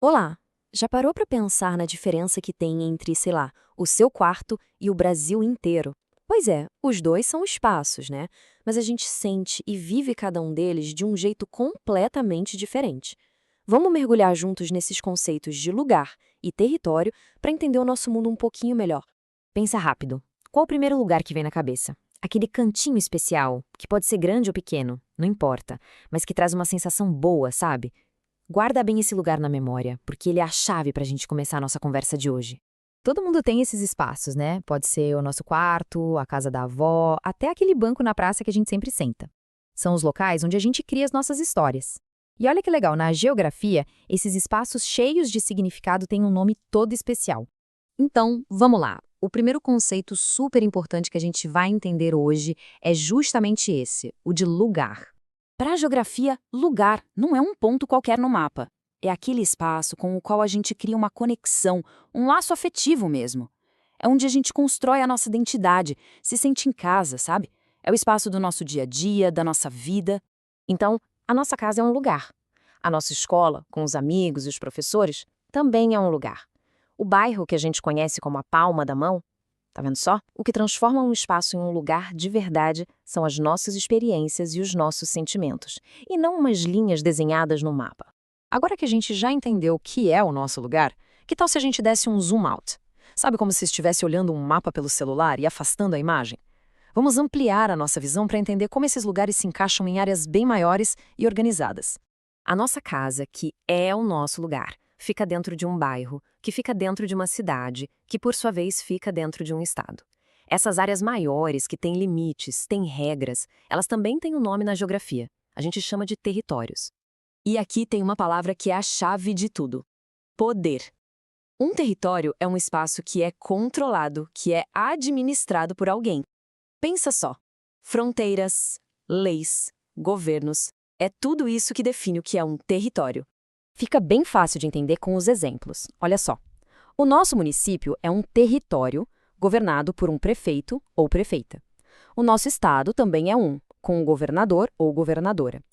Olá! Já parou para pensar na diferença que tem entre, sei lá, o seu quarto e o Brasil inteiro? Pois é, os dois são espaços, né? Mas a gente sente e vive cada um deles de um jeito completamente diferente. Vamos mergulhar juntos nesses conceitos de lugar e território para entender o nosso mundo um pouquinho melhor. Pensa rápido. Qual o primeiro lugar que vem na cabeça? Aquele cantinho especial, que pode ser grande ou pequeno, não importa, mas que traz uma sensação boa, sabe? Guarda bem esse lugar na memória, porque ele é a chave para a gente começar a nossa conversa de hoje. Todo mundo tem esses espaços, né? Pode ser o nosso quarto, a casa da avó, até aquele banco na praça que a gente sempre senta. São os locais onde a gente cria as nossas histórias. E olha que legal, na geografia, esses espaços cheios de significado têm um nome todo especial. Então, vamos lá. O primeiro conceito super importante que a gente vai entender hoje é justamente esse, o de lugar. Para a geografia, lugar não é um ponto qualquer no mapa. É aquele espaço com o qual a gente cria uma conexão, um laço afetivo mesmo. É onde a gente constrói a nossa identidade, se sente em casa, sabe? É o espaço do nosso dia a dia, da nossa vida. Então, a nossa casa é um lugar. A nossa escola, com os amigos e os professores, também é um lugar. O bairro que a gente conhece como a palma da mão, tá vendo só? O que transforma um espaço em um lugar de verdade são as nossas experiências e os nossos sentimentos, e não umas linhas desenhadas no mapa. Agora que a gente já entendeu o que é o nosso lugar, que tal se a gente desse um zoom out? Sabe como se estivesse olhando um mapa pelo celular e afastando a imagem? Vamos ampliar a nossa visão para entender como esses lugares se encaixam em áreas bem maiores e organizadas. A nossa casa, que é o nosso lugar, fica dentro de um bairro, que fica dentro de uma cidade, que por sua vez fica dentro de um estado. Essas áreas maiores, que têm limites, têm regras, elas também têm um nome na geografia. A gente chama de territórios. E aqui tem uma palavra que é a chave de tudo: poder. Um território é um espaço que é controlado, que é administrado por alguém. Pensa só: fronteiras, leis, governos, é tudo isso que define o que é um território. Fica bem fácil de entender com os exemplos. Olha só. O nosso município é um território governado por um prefeito ou prefeita. O nosso estado também é um, com um governador ou governadora.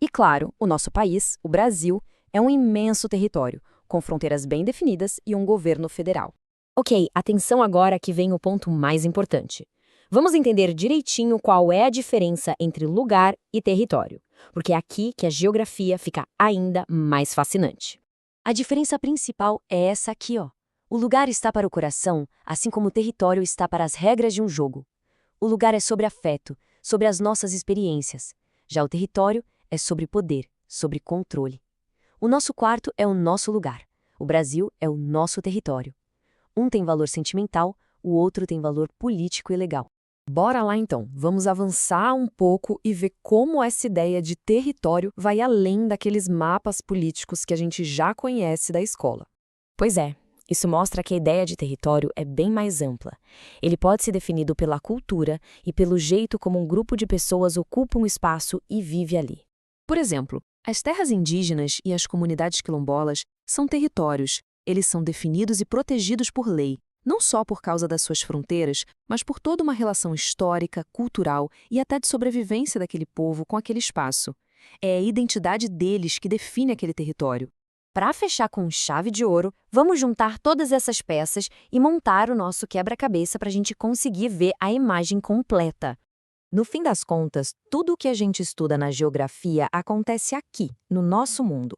E claro, o nosso país, o Brasil, é um imenso território, com fronteiras bem definidas e um governo federal. Ok, atenção agora que vem o ponto mais importante. Vamos entender direitinho qual é a diferença entre lugar e território, porque é aqui que a geografia fica ainda mais fascinante. A diferença principal é essa aqui, ó. O lugar está para o coração, assim como o território está para as regras de um jogo. O lugar é sobre afeto, sobre as nossas experiências. Já o território é sobre poder, sobre controle. O nosso quarto é o nosso lugar. O Brasil é o nosso território. Um tem valor sentimental, o outro tem valor político e legal. Bora lá então, vamos avançar um pouco e ver como essa ideia de território vai além daqueles mapas políticos que a gente já conhece da escola. Pois é, isso mostra que a ideia de território é bem mais ampla. Ele pode ser definido pela cultura e pelo jeito como um grupo de pessoas ocupa um espaço e vive ali. Por exemplo, as terras indígenas e as comunidades quilombolas são territórios. Eles são definidos e protegidos por lei, não só por causa das suas fronteiras, mas por toda uma relação histórica, cultural e até de sobrevivência daquele povo com aquele espaço. É a identidade deles que define aquele território. Para fechar com chave de ouro, vamos juntar todas essas peças e montar o nosso quebra-cabeça para a gente conseguir ver a imagem completa. No fim das contas, tudo o que a gente estuda na geografia acontece aqui, no nosso mundo.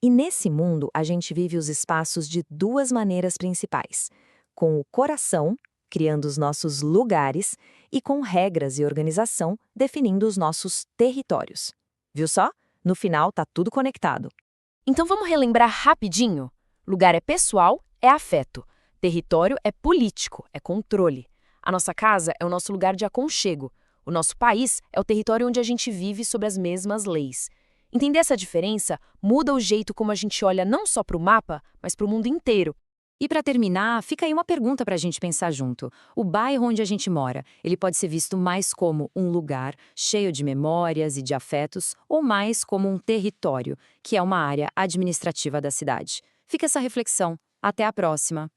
E nesse mundo, a gente vive os espaços de duas maneiras principais: com o coração, criando os nossos lugares, e com regras e organização, definindo os nossos territórios. Viu só? No final, tá tudo conectado. Então vamos relembrar rapidinho? Lugar é pessoal, é afeto. Território é político, é controle. A nossa casa é o nosso lugar de aconchego. O nosso país é o território onde a gente vive sob as mesmas leis. Entender essa diferença muda o jeito como a gente olha não só para o mapa, mas para o mundo inteiro. E para terminar, fica aí uma pergunta para a gente pensar junto. O bairro onde a gente mora, ele pode ser visto mais como um lugar cheio de memórias e de afetos, ou mais como um território, que é uma área administrativa da cidade? Fica essa reflexão. Até a próxima!